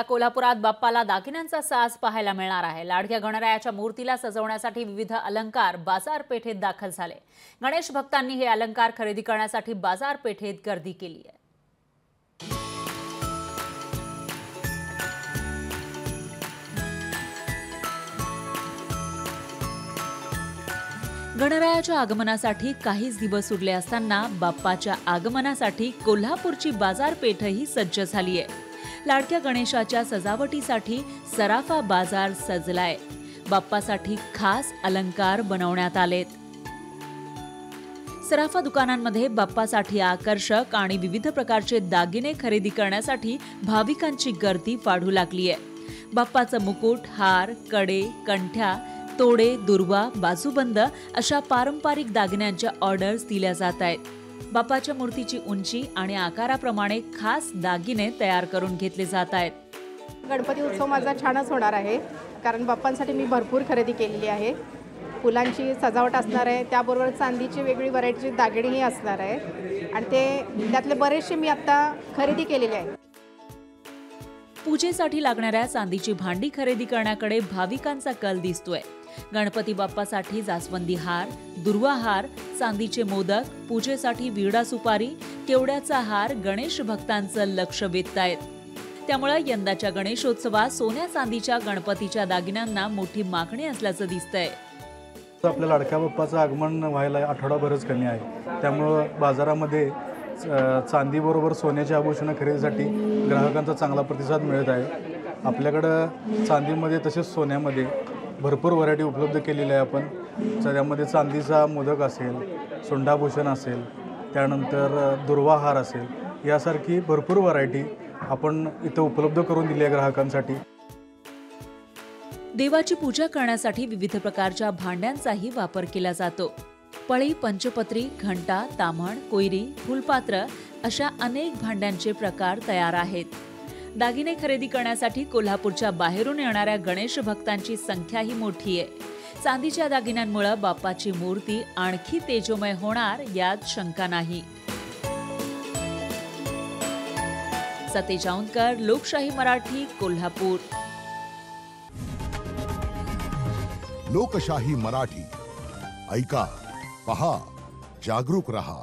कोल्हापुरात बाप्पाला दागिन्यांचा साज पाहायला मिळणार आहे। लाडक्या गणरायाच्या मूर्तीला सजवण्यासाठी विविध अलंकार बाजारपेठेत दाखल झाले। गणेश भक्तांनी हे अलंकार खरेदी करण्यासाठी बाजारपेठेत गर्दी केली आहे। गणरायाच्या आगमनासाठी काहीच दिवस उरले असताना बाप्पाच्या आगमनासाठी कोल्हापूरची बाजारपेठही सज्ज झाली आहे। लाडक्या गणेशाच्या सजावटीसाठी सराफा बाजार सजलाय। बाप्पासाठी खास अलंकार बनवण्यात आलेत। सराफा दुकानांमध्ये बाप्पासाठी आकर्षक आणि विविध प्रकारचे दागिने खरेदी करण्यासाठी भाविकांची गर्दी वाढू लागली आहे। बाप्पाचं मुकुट, हार, कडे, कंठ्या, तोडे, दुर्वा, बाजूबंद अशा पारंपरिक दागिन्यांच्या ऑर्डर्स दिल्या जात आहेत। बाप्पाच्या मूर्तीची उंची आणि आकाराप्रमाणे खास दागिने तयार करून घेतले जात आहेत। गणपती उत्सव माझा छानच होणार आहे, कारण बाप्पांसाठी मी भरपूर खरेदी केलेली आहे। फुलांची सजावट असणार आहे, त्याबरोबर चांदीची वेगळी व्हरायटीची दागिनेही असणार आहे आणि त्यातले बरेचसे मी आता खरेदी केलेले आहे। पूजेसाठी लागणाऱ्या चांदीची भांडी खरेदी करण्याकडे भाविकांचा कल दिसतोय। गणपती बाप्पासाठी जास्वंदी हार, दुर्वा हार, चांदीचे मोदक, पूजेसाठी विडा सुपारी, केवड्याचा हार गणेश भक्तांचं लक्ष वेधतायत। त्यामुळे यंदाच्या गणेशोत्सवात सोन्या चांदीच्या गणपतीच्या दागिन्यांना मोठी मागणी असल्याचं दिसतंय। आपल्या लाडक्या बाप्पाचं आगमन व्हायला आठवडाभरच कमी आहे, त्यामुळे बाजारामध्ये चांदीबरोबर सोन्याची आभूषणं खरेदीसाठी ग्राहकांचा चांगला प्रतिसाद मिळत आहे। आपल्याकडं चांदीमध्ये तसेच सोन्यामध्ये भरपूर व्हरायटी उपलब्ध केलेली आहे। आपण त्यामध्ये चांदीचा मोदक असेल, सोंडाभूषण असेल, त्यानंतर दुर्वा हार असेल, यासारखी भरपूर व्हरायटी आपण इथं उपलब्ध करून दिली आहे ग्राहकांसाठी। देवाची पूजा करण्यासाठी विविध प्रकारच्या भांड्यांचाही वापर केला जातो। पळी, पंचपत्री, घंटा, ताम्हण, कोयरी, फुलपात्र अशा अनेक भांड्यांचे प्रकार तयार आहेत। दागिने खरेदी करण्यासाठी कोल्हापूरच्या बाहेरून येणाऱ्या गणेश भक्तांची संख्याही मोठी आहे। चांदीच्या दागिन्यांमुळे बाप्पाची मूर्ती आणखी तेजोमय होणार यात शंका नाही। सतेज औंधकर, लोकशाही मराठी, कोल्हापूर। लोकशाही मराठी ऐका, पहा, जागरूक रहा।